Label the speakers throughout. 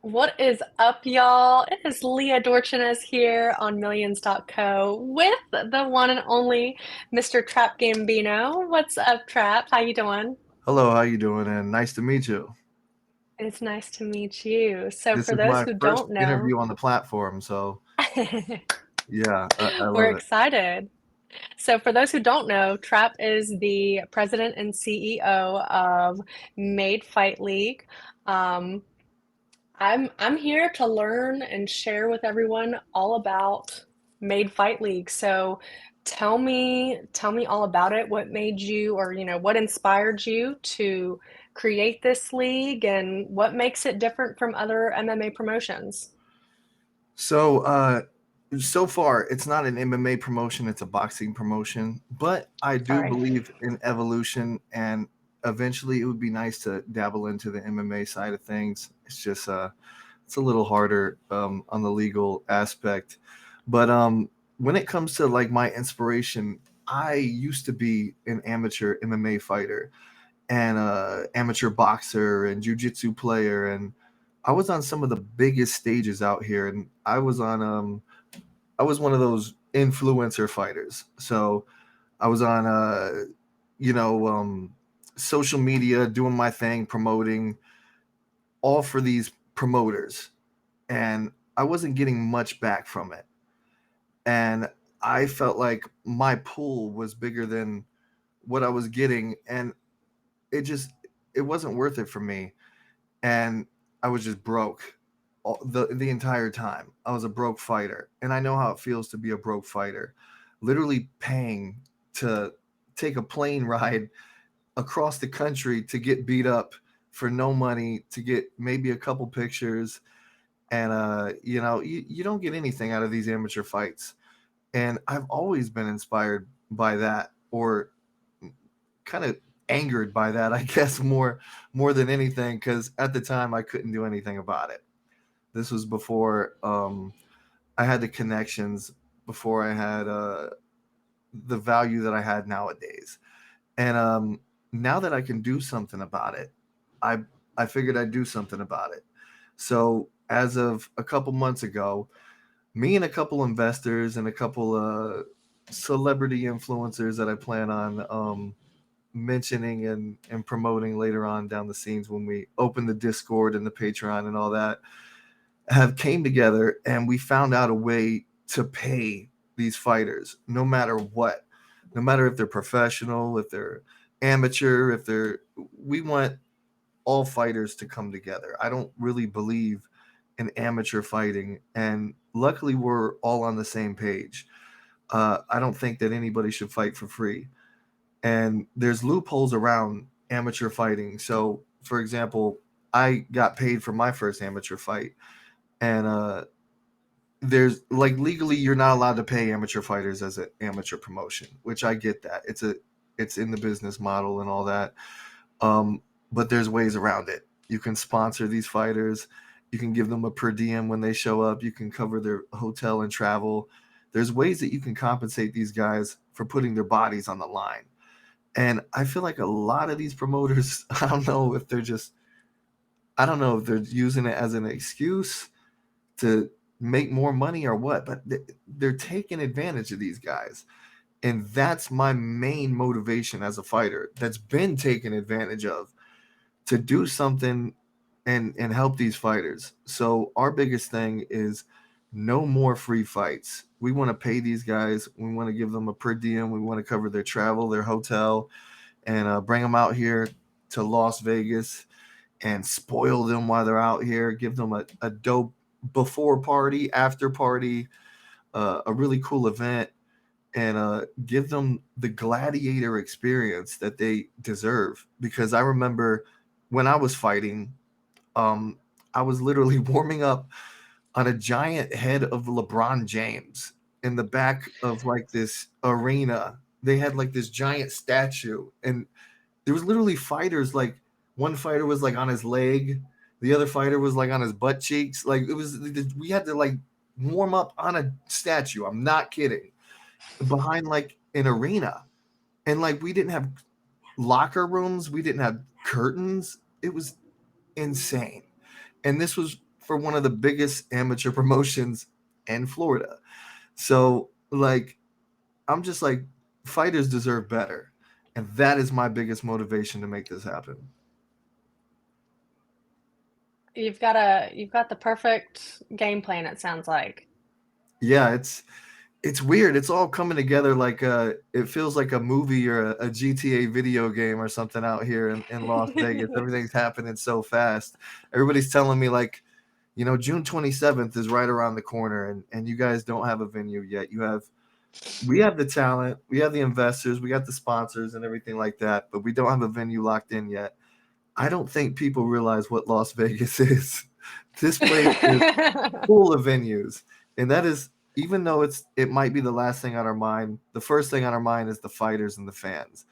Speaker 1: What is up, y'all? It is Leah Dorchinez here on Millions.co with the one and only Mr. Trap Gambino. What's up, Trap? How you doing?
Speaker 2: Hello, how you doing? And nice to meet you.
Speaker 1: It's nice to meet you. So,
Speaker 2: This
Speaker 1: for
Speaker 2: is
Speaker 1: those
Speaker 2: my
Speaker 1: who
Speaker 2: first
Speaker 1: don't know,
Speaker 2: interview on the platform, so yeah, I
Speaker 1: we're
Speaker 2: love it.
Speaker 1: excited. So, for those who don't know, Trap is the president and CEO of Made Fight League. Um, I'm here to learn and share with everyone all about Made Fight League. So tell me all about it. What made you, or what inspired you to create this league, and what makes it different from other MMA promotions?
Speaker 2: So, so far, it's not an MMA promotion; it's a boxing promotion. But I do
Speaker 1: Sorry.
Speaker 2: believe in evolution, and eventually, it would be nice to dabble into the MMA side of things. It's just, it's a little harder on the legal aspect. But when it comes to like my inspiration, I used to be an amateur MMA fighter and amateur boxer and jujitsu player, and I was on some of the biggest stages out here, and I was one of those influencer fighters. So I was on you know um, social media doing my thing, promoting all for these promoters, and I wasn't getting much back from it, and I felt like my pool was bigger than what I was getting, and it just it wasn't worth it for me, and I was just broke the entire time. I was a broke fighter, and I know how it feels to be a broke fighter, literally paying to take a plane ride across the country to get beat up for no money, to get maybe a couple pictures, and you don't get anything out of these amateur fights. And I've always been inspired by that, or kind of angered by that, I guess, more than anything, because at the time I couldn't do anything about it. This was before I had the connections, before I had the value that I had nowadays, and now that I can do something about it, I I figured I'd do something about it. So as of a couple months ago, me and a couple investors and a couple celebrity influencers that I plan on mentioning and promoting later on down the scenes when we open the Discord and the Patreon and all that, have came together, and we found out a way to pay these fighters no matter what, no matter if they're professional, if they're amateur, if they're we want all fighters to come together. I don't really believe in amateur fighting, and luckily we're all on the same page. I don't think that anybody should fight for free, and there's loopholes around amateur fighting. So, for example, I got paid for my first amateur fight, and there's like legally you're not allowed to pay amateur fighters as an amateur promotion, which I get that it's in the business model and all that. But there's ways around it. You can sponsor these fighters. You can give them a per diem when they show up. You can cover their hotel and travel. There's ways that you can compensate these guys for putting their bodies on the line. And I feel like a lot of these promoters, I don't know if they're using it as an excuse to make more money or what, but they're taking advantage of these guys. And that's my main motivation as a fighter that's been taken advantage of, to do something and help these fighters. So our biggest thing is no more free fights. We want to pay these guys. We want to give them a per diem. We want to cover their travel, their hotel, and bring them out here to Las Vegas and spoil them while they're out here. Give them a dope before party, after party, a really cool event, and give them the gladiator experience that they deserve. Because I remember when I was fighting, um, I was literally warming up on a giant head of LeBron James in the back of like this arena. They had like this giant statue, and there was literally fighters, like one fighter was like on his leg, the other fighter was like on his butt cheeks. Like it was, we had to like warm up on a statue. I'm not kidding, behind like an arena, and like we didn't have locker rooms, we didn't have curtains. It was insane. And this was for one of the biggest amateur promotions in Florida. So like I'm just like fighters deserve better. And that is my biggest motivation to make this happen.
Speaker 1: You've got the perfect game plan, it sounds like.
Speaker 2: Yeah, it's weird. It's all coming together like it feels like a movie or a GTA video game or something out here in Las Vegas. Everything's happening so fast. Everybody's telling me like, June 27th is right around the corner and you guys don't have a venue yet. We have the talent, we have the investors, we got the sponsors and everything like that, but we don't have a venue locked in yet. I don't think people realize what Las Vegas is. This place is full of venues, and that is even though it might be the last thing on our mind. The first thing on our mind is the fighters and the fans.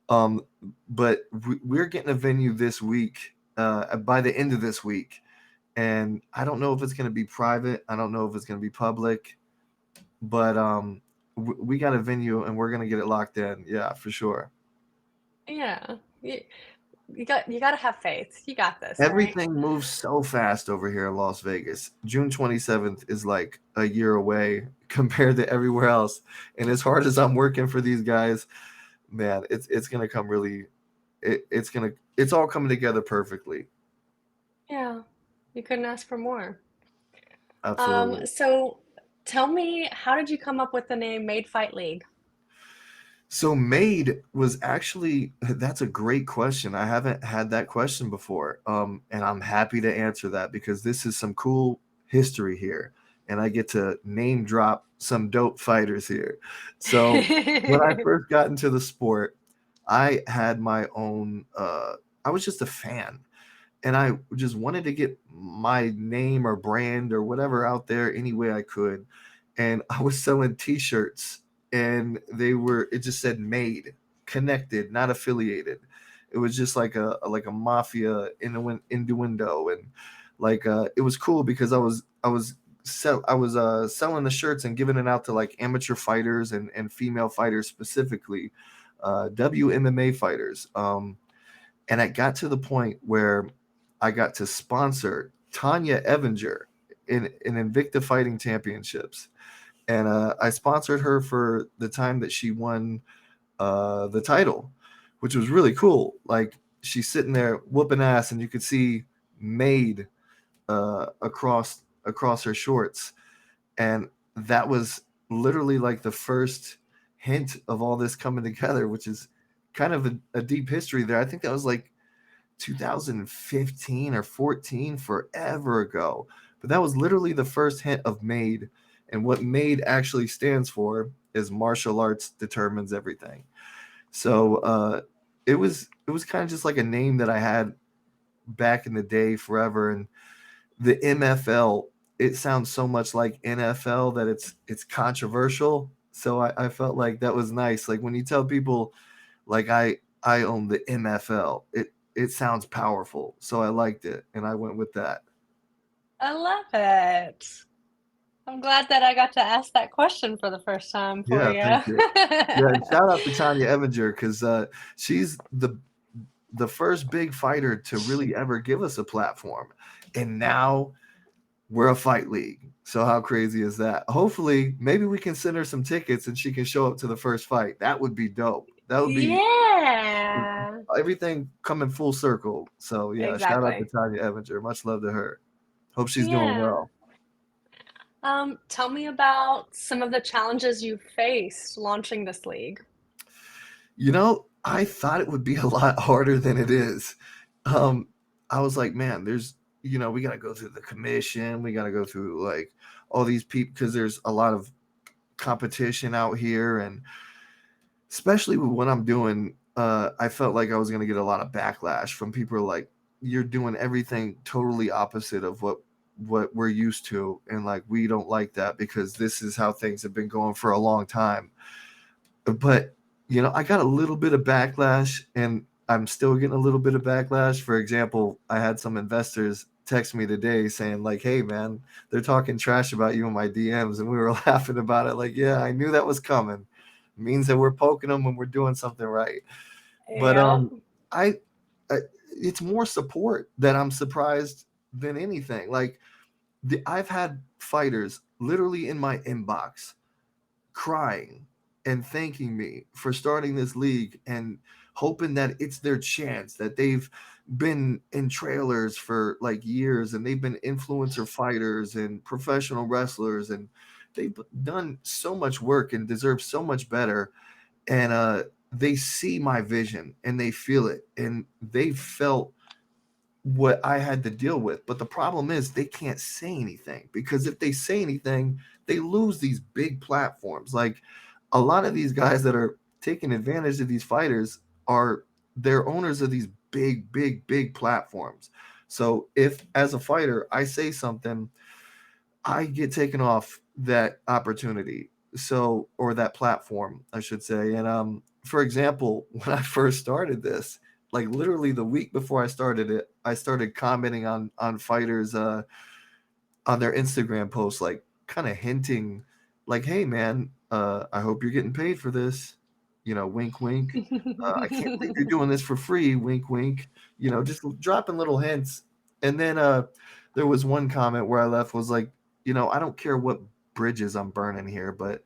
Speaker 2: Um, but we're getting a venue this week, by the end of this week, and I don't know if it's going to be private. I don't know if it's going to be public, but we got a venue and we're going to get it locked in. Yeah, for sure.
Speaker 1: Yeah. You got to have faith. You got this, right?
Speaker 2: Everything moves so fast over here in Las Vegas. June 27th is like a year away compared to everywhere else. And as hard as I'm working for these guys, man, it's gonna come really it's all coming together perfectly.
Speaker 1: Yeah. You couldn't ask for more.
Speaker 2: Absolutely.
Speaker 1: So tell me, how did you come up with the name Made Fight League?
Speaker 2: So Made was actually that's a great question. I haven't had that question before. And I'm happy to answer that because this is some cool history here. And I get to name drop some dope fighters here. So when I first got into the sport, I had my own I was just a fan and I just wanted to get my name or brand or whatever out there any way I could. And I was selling T-shirts, and it just said "made," connected, not affiliated. It was just like a mafia innuendo, and like it was cool because I was selling the shirts and giving it out to like amateur fighters and female fighters specifically, WMMA fighters. And I got to the point where I got to sponsor Tanya Evinger in Invicta Fighting Championships, and I sponsored her for the time that she won the title, which was really cool. Like she's sitting there whooping ass, and you could see "made" across her shorts, and that was literally like the first hint of all this coming together, which is kind of a deep history there. I think that was like 2015 or 14, forever ago. But that was literally the first hint of "made." And what "made" actually stands for is martial arts determines everything. So it was kind of just like a name that I had back in the day forever. And the MFL, it sounds so much like NFL that it's controversial. So I felt like that was nice. Like when you tell people like I own the MFL, it sounds powerful. So I liked it and I went with that.
Speaker 1: I love it. I'm glad that I got to ask that question for the first time for
Speaker 2: Yeah,
Speaker 1: you.
Speaker 2: thank you. Yeah, and shout out to Tanya Evinger because she's the first big fighter to really ever give us a platform, and now we're a fight league. So how crazy is that? Hopefully, maybe we can send her some tickets and she can show up to the first fight. That would be dope. That would be
Speaker 1: Yeah,
Speaker 2: everything coming full circle. So yeah, shout out to
Speaker 1: exactly.
Speaker 2: Tanya Evinger. Much love to her. Hope she's doing
Speaker 1: Yeah.
Speaker 2: well.
Speaker 1: Tell me about some of the challenges you faced launching this league.
Speaker 2: I thought it would be a lot harder than it is. Um, I was like, man, we got to go through the commission. We got to go through like all these people because there's a lot of competition out here. And especially with what I'm doing, I felt like I was going to get a lot of backlash from people like, you're doing everything totally opposite of what we're used to. And like, we don't like that because this is how things have been going for a long time. But I got a little bit of backlash, and I'm still getting a little bit of backlash. For example, I had some investors text me today saying like, "Hey, man, they're talking trash about you in my DMs," and we were laughing about it. Like, yeah, I knew that was coming. It means that we're poking them when we're doing something right. But
Speaker 1: Yep.
Speaker 2: I, I it's more support that I'm surprised. than anything. Like I've had fighters literally in my inbox crying and thanking me for starting this league and hoping that it's their chance, that they've been in trailers for like years and they've been influencer fighters and professional wrestlers and they've done so much work and deserve so much better. And they see my vision and they feel it and they felt what I had to deal with. But the problem is they can't say anything, because if they say anything, they lose these big platforms. Like a lot of these guys that are taking advantage of these fighters are they're owners of these big, big, big platforms. So if as a fighter I say something, I get taken off that opportunity. So, or that platform, I should say. And for example, when I first started this, like literally the week before I started it, I started commenting on fighters on their Instagram posts, like kind of hinting, like, "Hey, man, I hope you're getting paid for this." You know, wink, wink. I can't believe you're doing this for free. Wink, wink. You know, just dropping little hints. And then there was one comment where I left was like, I don't care what bridges I'm burning here, but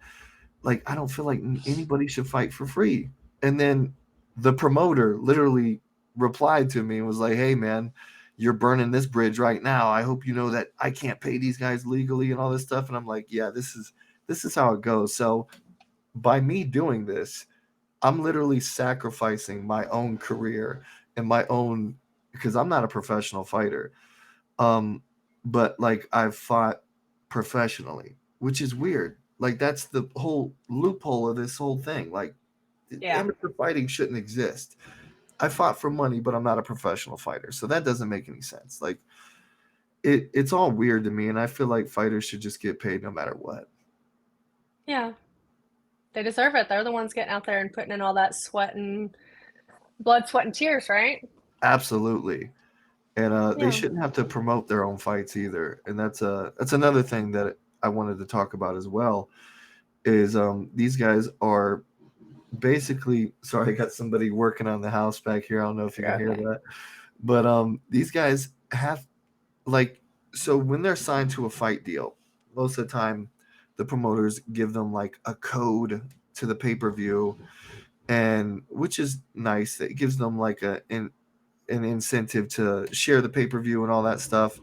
Speaker 2: like, I don't feel like anybody should fight for free. And then the promoter literally replied to me and was like, "Hey, man, you're burning this bridge right now. I hope you know that I can't pay these guys legally and all this stuff." And I'm like, "Yeah, this is how it goes." So by me doing this, I'm literally sacrificing my own career and my own, because I'm not a professional fighter. Um, but like I've fought professionally, which is weird. Like that's the whole loophole of this whole thing. Like
Speaker 1: Yeah.
Speaker 2: amateur fighting shouldn't exist. I fought for money, but I'm not a professional fighter, so that doesn't make any sense. Like it's all weird to me, and I feel like fighters should just get paid no matter what.
Speaker 1: Yeah. They deserve it. They're the ones getting out there and putting in all that sweat and blood, sweat, and tears, right?
Speaker 2: Absolutely. And they
Speaker 1: Yeah.
Speaker 2: shouldn't have to promote their own fights either. And that's another thing that I wanted to talk about as well. Is these guys are basically, sorry, I got somebody working on the house back here. I don't know if you can
Speaker 1: You're
Speaker 2: hear
Speaker 1: okay.
Speaker 2: that, but these guys have like, so when they're signed to a fight deal, most of the time the promoters give them like a code to the pay per view, and which is nice. It gives them like an incentive to share the pay per view and all that stuff.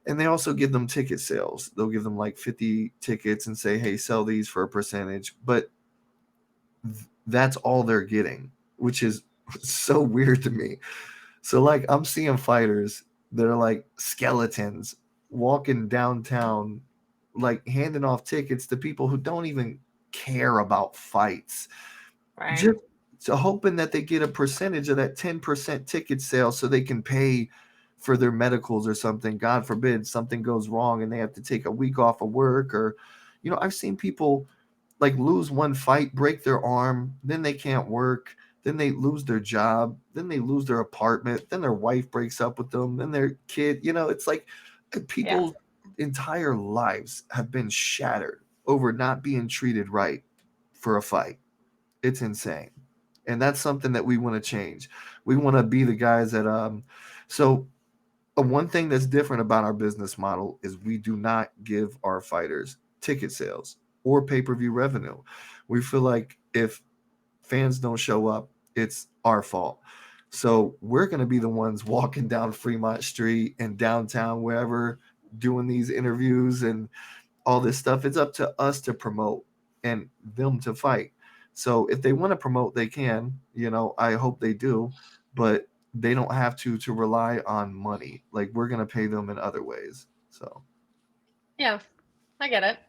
Speaker 2: And they also give them ticket sales. They'll give them like 50 tickets and say, "Hey, sell these for a percentage." But that's all they're getting, which is so weird to me. So like I'm seeing fighters that are like skeletons walking downtown, like handing off tickets to people who don't even care about fights,
Speaker 1: Right.
Speaker 2: just so hoping that they get a percentage of that 10% ticket sale so they can pay for their medicals or something. God forbid something goes wrong and they have to take a week off of work, or I've seen people like lose one fight, break their arm, then they can't work, then they lose their job, then they lose their apartment, then their wife breaks up with them, then their kid, it's like
Speaker 1: Yeah.
Speaker 2: people's entire lives have been shattered over not being treated right for a fight. It's insane. And that's something that we want to change. We want to be the guys that so one thing that's different about our business model is we do not give our fighters ticket sales or pay-per-view revenue. We feel like if fans don't show up, it's our fault. So we're going to be the ones walking down Fremont Street and downtown, wherever, doing these interviews and all this stuff. It's up to us to promote and them to fight. So if they want to promote, they can. I hope they do, but they don't have to rely on money. Like we're gonna pay them in other ways. So
Speaker 1: Yeah. I get it.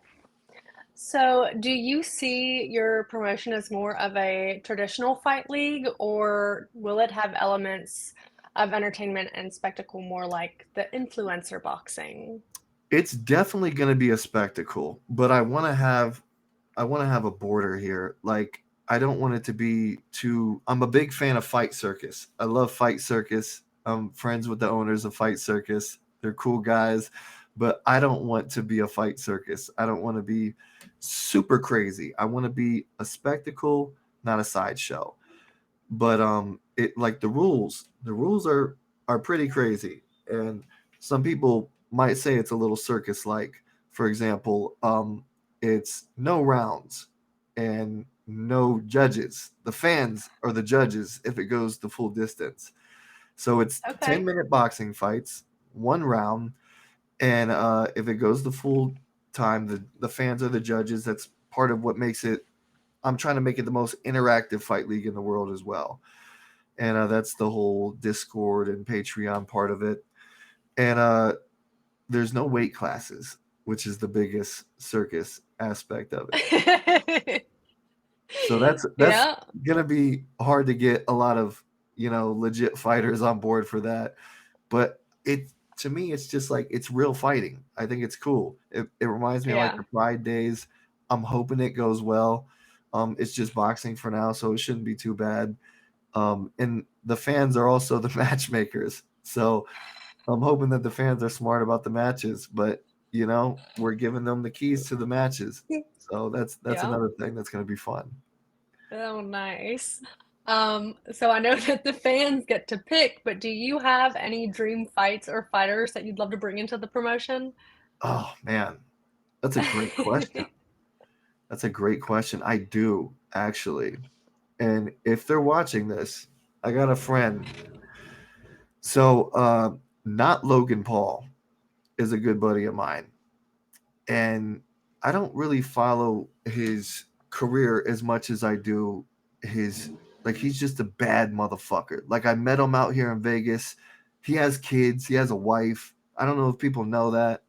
Speaker 1: So, do you see your promotion as more of a traditional fight league, or will it have elements of entertainment and spectacle more like the influencer boxing?
Speaker 2: it's definitely gonna be a spectacle, but I want to have a border here. Like I don't want it to be too. I'm a big fan of Fight Circus. I love Fight Circus. I'm friends with the owners of Fight Circus. They're cool guys, but I don't want to be a Fight Circus. I don't want to be super crazy. I want to be a spectacle, not a sideshow. But it like the rules. The rules are pretty crazy, and some people might say it's a little circus like. For example, it's no rounds and no judges. The fans are the judges if it goes the full distance. So it's
Speaker 1: Okay.
Speaker 2: 10-minute boxing fights, one round, and if it goes the full time, the fans are the judges. That's part of what makes it. I'm trying to make it the most interactive fight league in the world as well, and that's the whole Discord and Patreon part of it. And there's no weight classes, which is the biggest circus aspect of it. So that's
Speaker 1: Yeah.
Speaker 2: gonna be hard to get a lot of legit fighters on board for that. But it to me, it's just like it's real fighting. I think it's cool. It reminds me of like
Speaker 1: Yeah.
Speaker 2: the Pride days. I'm hoping it goes well. It's just boxing for now, so it shouldn't be too bad. And the fans are also the matchmakers, so I'm hoping that the fans are smart about the matches. But we're giving them the keys to the matches, so that's
Speaker 1: Yeah.
Speaker 2: another thing that's going to be fun.
Speaker 1: Oh, nice. So I know that the fans get to pick, but do you have any dream fights or fighters that you'd love to bring into the promotion?
Speaker 2: Oh man, that's a great question. That's a great question. I do actually. And if they're watching this, I got a friend. So, not Logan Paul is a good buddy of mine. And I don't really follow his career as much as I do his, like, he's just a bad motherfucker. Like, I met him out here in Vegas. He has kids, he has a wife. I don't know if people know that,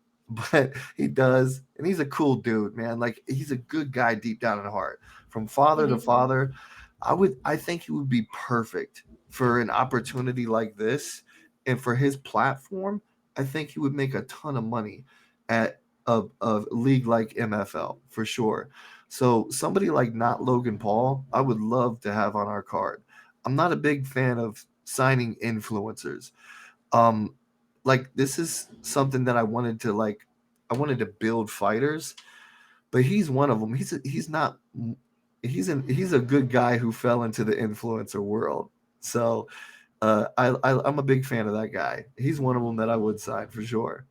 Speaker 2: but he does. And he's a cool dude, man. Like, he's a good guy deep down in the heart. From father to
Speaker 1: Hmm.
Speaker 2: father, I think he would be perfect for an opportunity like this. And for his platform, I think he would make a ton of money at a league like MFL for sure. So somebody like not Logan Paul, I would love to have on our card. I'm not a big fan of signing influencers. Um, like this is something that I wanted to build fighters, but he's one of them. He's not he's a good guy who fell into the influencer world. So I'm a big fan of that guy. He's one of them that I would sign for sure.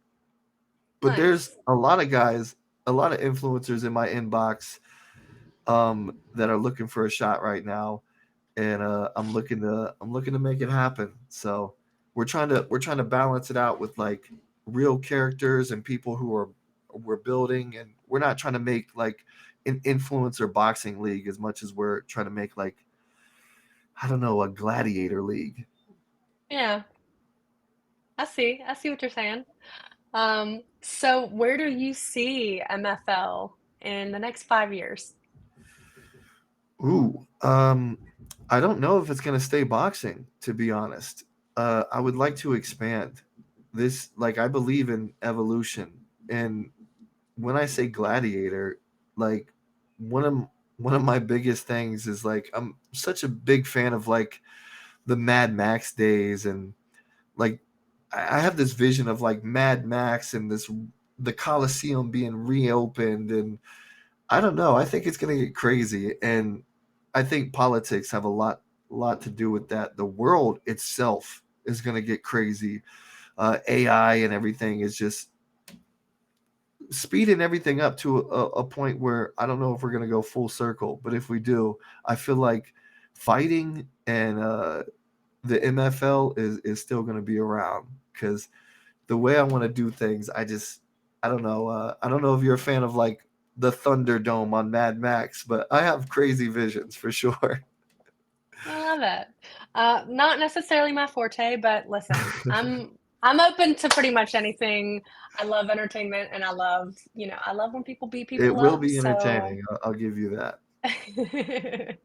Speaker 2: But there's
Speaker 1: Nice.
Speaker 2: a lot of guys, a lot of influencers in my inbox that are looking for a shot right now, and I'm looking to make it happen. So we're trying to balance it out with like real characters and people who are we're building, and we're not trying to make like an influencer boxing league as much as we're trying to make like I don't know a gladiator league.
Speaker 1: Yeah, I see. I see what you're saying. So where do you see MFL in the next 5 years?
Speaker 2: Ooh, I don't know if it's going to stay boxing, to be honest. I would like to expand this. Like, I believe in evolution, and when I say gladiator, like one of one of my biggest things is like I'm such a big fan of like the Mad Max days, and like I have this vision of like Mad Max and the Coliseum being reopened, and I don't know. I think it's going to get crazy, and I think politics have a lot to do with that. The world itself is going to get crazy. AI and everything is just speeding everything up to a point where I don't know if we're going to go full circle, but if we do, I feel like fighting and the MFL is still going to be around because the way I want to do things, I don't know. I don't know if you're a fan of like the Thunderdome on Mad Max, but I have crazy visions for sure.
Speaker 1: I love it. Not necessarily my forte, but listen, I'm open to pretty much anything. I love entertainment and I love when people beat
Speaker 2: It
Speaker 1: people
Speaker 2: will
Speaker 1: up.
Speaker 2: be
Speaker 1: So
Speaker 2: entertaining. I'll give you that.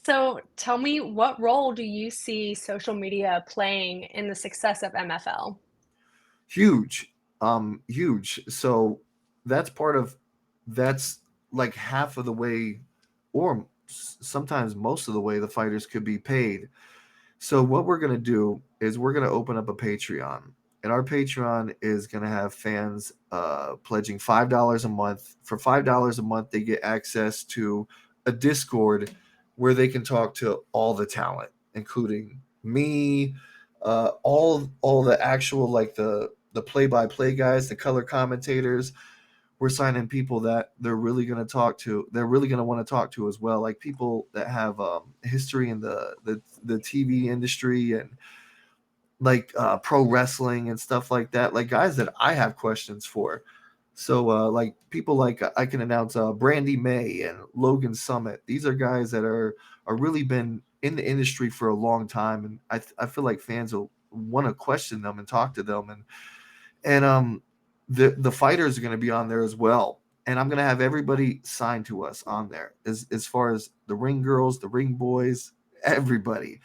Speaker 1: so tell me, what role do you see social media playing in the success of MFL?
Speaker 2: Huge, huge. So that's part of that's like half of the way, or sometimes most of the way the fighters could be paid. So what we're gonna do is we're gonna open up a Patreon, and our Patreon is gonna have fans pledging $5 a month. For $5 a month, they get access to a Discord where they can talk to all the talent, including me, All the actual like the play by play guys, the color commentators. We're signing people that they're really going to talk to. They're really going to want to talk to as well, like people that have history in the TV industry and like pro wrestling and stuff like that. Like guys that I have questions for. So like people like I can announce Brandy May and Logan Summit. These are guys that are really been in the industry for a long time, and I feel like fans will want to question them and talk to them, and the fighters are going to be on there as well. And I'm going to have everybody signed to us on there as far as the ring girls, the ring boys, everybody.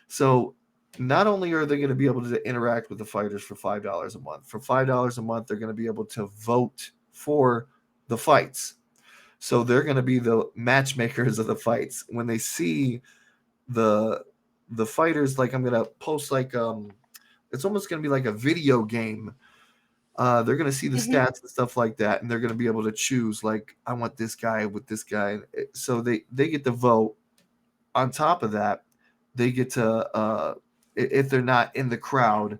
Speaker 2: So not only are they going to be able to interact with the fighters for $5 a month, for $5 a month, they're going to be able to vote for the fights. So they're going to be the matchmakers of the fights. When they see the the fighters, like I'm going to post like it's almost going to be like a video game. They're going to see the
Speaker 1: Hmm.
Speaker 2: stats and stuff like that, and they're going to be able to choose like I want this guy with this guy. So they get to vote. On top of that, they get to if they're not in the crowd,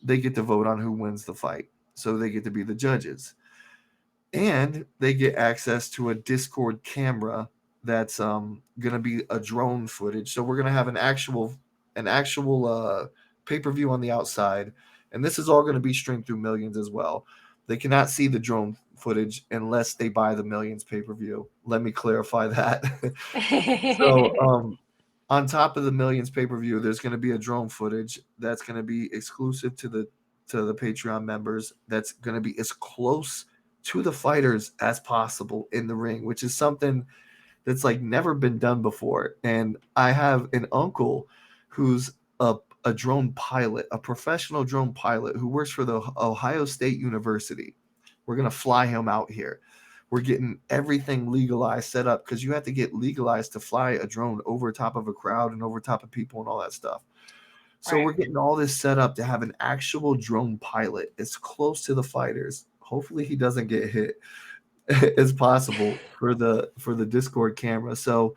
Speaker 2: they get to vote on who wins the fight. So they get to be the judges, and they get access to a Discord camera that's going to be a drone footage. So we're going to have an actual pay-per-view on the outside, and this is all going to be streamed through Millions as well. They cannot see the drone footage unless they buy the Millions pay-per-view. Let me clarify that. So on top of the Millions pay-per-view, there's going to be a drone footage that's going to be exclusive to the Patreon members. That's going to be as close to the fighters as possible in the ring, which is something that's like never been done before. And I have an uncle who's a drone pilot, a professional drone pilot who works for the Ohio State University. We're going to fly him out here. We're getting everything legalized, set up because you have to get legalized to fly a drone over top of a crowd and over top of people and all that stuff. So
Speaker 1: Right.
Speaker 2: we're getting all this set up to have an actual drone pilot as close to the fighters. Hopefully he doesn't get hit as possible for the Discord camera. So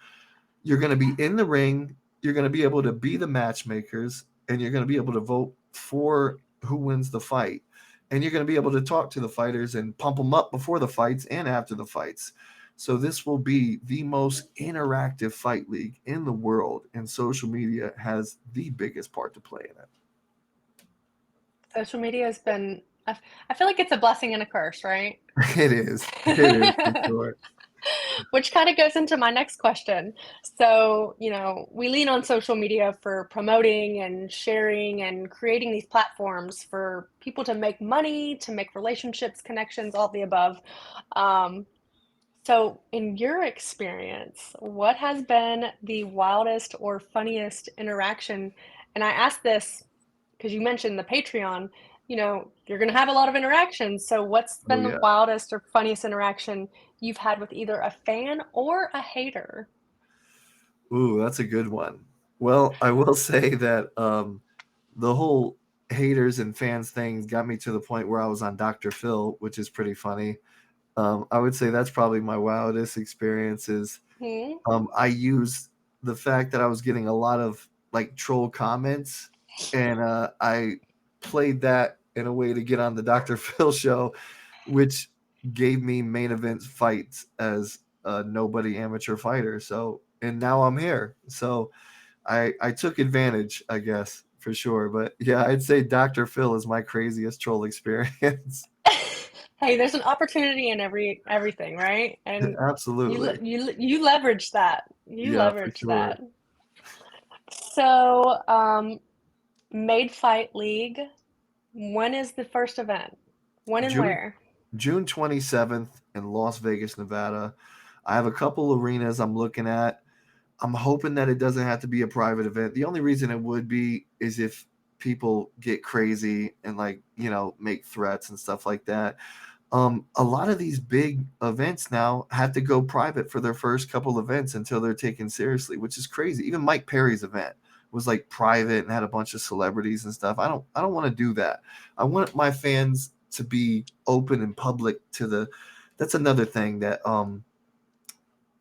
Speaker 2: you're going to be in the ring, you're going to be able to be the matchmakers, and you're going to be able to vote for who wins the fight. And you're going to be able to talk to the fighters and pump them up before the fights and after the fights. So this will be the most interactive fight league in the world, and social media has the biggest part to play in it.
Speaker 1: Social media has been, I feel like it's a blessing and a curse, right?
Speaker 2: It is. It is for sure.
Speaker 1: Which kind of goes into my next question. So, we lean on social media for promoting and sharing and creating these platforms for people to make money, to make relationships, connections, all the above. Um, so, in your experience, what has been the wildest or funniest interaction? And I ask this because you mentioned the Patreon, you're going to have a lot of interactions. So, what's
Speaker 2: Oh
Speaker 1: been the
Speaker 2: yeah.
Speaker 1: wildest or funniest interaction you've had with either a fan or a hater?
Speaker 2: Ooh, that's a good one. Well, I will say that the whole haters and fans thing got me to the point where I was on Dr. Phil, which is pretty funny. I would say that's probably my wildest experiences.
Speaker 1: Hmm?
Speaker 2: I used the fact that I was getting a lot of like troll comments, and I played that in a way to get on the Dr. Phil show, which gave me main event fights as a nobody amateur fighter. So, and now I'm here. So I took advantage, I guess, for sure. But yeah, I'd say Dr. Phil is my craziest troll experience.
Speaker 1: Hey, there's an opportunity in everything, right? And
Speaker 2: Absolutely.
Speaker 1: you leverage that. You
Speaker 2: Yeah, for
Speaker 1: leverage
Speaker 2: sure.
Speaker 1: that. So, Made Fight League. When is the first event? When and
Speaker 2: June
Speaker 1: where?
Speaker 2: June 27th in Las Vegas, Nevada. I have a couple arenas I'm looking at. I'm hoping that it doesn't have to be a private event. The only reason it would be is if people get crazy and like, make threats and stuff like that. A lot of these big events now have to go private for their first couple events until they're taken seriously, which is crazy. Even Mike Perry's event was like private and had a bunch of celebrities and stuff. I don't want to do that. I want my fans to be open and public to the that's another thing that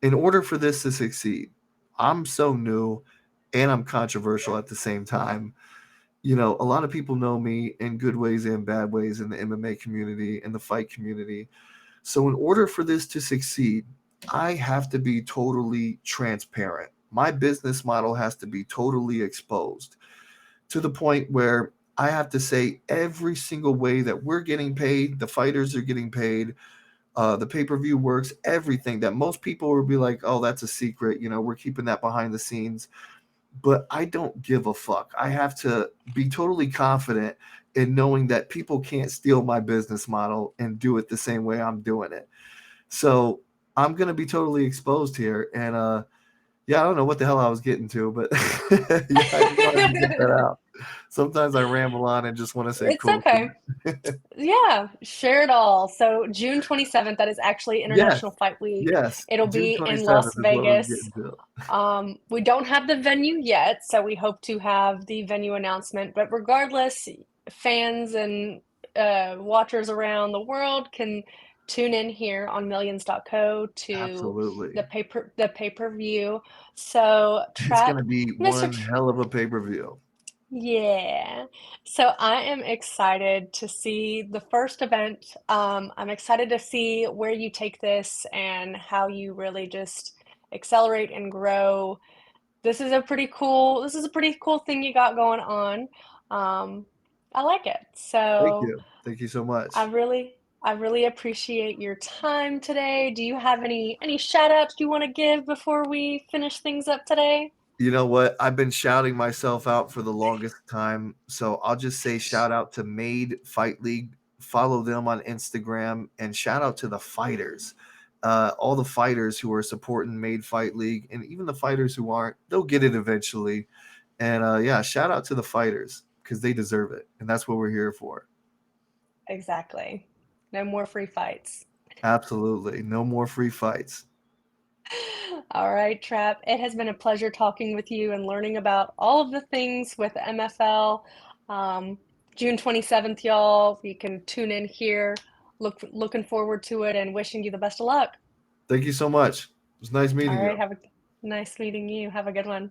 Speaker 2: in order for this to succeed, I'm so new and I'm controversial at the same time. a lot of people know me in good ways and bad ways in the MMA community and the fight community. So, in order for this to succeed, I have to be totally transparent. My business model has to be totally exposed to the point where I have to say every single way that we're getting paid, the fighters are getting paid, the pay per view works, everything that most people would be like, oh, that's a secret. We're keeping that behind the scenes. But I don't give a fuck. I have to be totally confident in knowing that people can't steal my business model and do it the same way I'm doing it. So I'm going to be totally exposed here. And yeah, I don't know what the hell I was getting to, but yeah, I just wanted to get that out. Sometimes I ramble on and just want to say
Speaker 1: It's
Speaker 2: cool
Speaker 1: okay.
Speaker 2: shit.
Speaker 1: Yeah, share it all. So June 27th, that is actually
Speaker 2: Yes,
Speaker 1: International Fight Week.
Speaker 2: yes.
Speaker 1: It'll
Speaker 2: June
Speaker 1: be in
Speaker 2: 27th
Speaker 1: Las
Speaker 2: is what we're
Speaker 1: Vegas.
Speaker 2: getting to.
Speaker 1: We don't have the venue yet, so we hope to have the venue announcement. But regardless, fans and watchers around the world can tune in here on millions.co to
Speaker 2: Absolutely.
Speaker 1: the pay-per-view. So,
Speaker 2: It's going
Speaker 1: Trap,
Speaker 2: to be
Speaker 1: Mr.
Speaker 2: one hell of a pay per view.
Speaker 1: Yeah. So I am excited to see the first event. I'm excited to see where you take this and how you really just accelerate and grow. This is a pretty cool thing you got going on. Um, I like it.
Speaker 2: Thank
Speaker 1: So
Speaker 2: you. Thank you so
Speaker 1: I
Speaker 2: much.
Speaker 1: really I really appreciate your time today. Do you have any shout outs you want to give before we finish things up today?
Speaker 2: You know what? I've been shouting myself out for the longest time. So I'll just say shout out to Made Fight League. Follow them on Instagram and shout out to the fighters. All the fighters who are supporting Made Fight League and even the fighters who aren't, they'll get it eventually. And yeah, shout out to the fighters because they deserve it. And that's what we're here for.
Speaker 1: Exactly. No more free fights.
Speaker 2: Absolutely. No more free fights.
Speaker 1: All right, Trap. It has been a pleasure talking with you and learning about all of the things with MFL. Um, June 27th, y'all. You can tune in here. Looking forward to it and wishing you the best of luck.
Speaker 2: Thank you so much. It was nice
Speaker 1: All
Speaker 2: meeting
Speaker 1: right,
Speaker 2: you.
Speaker 1: have a nice meeting you. Have a good one.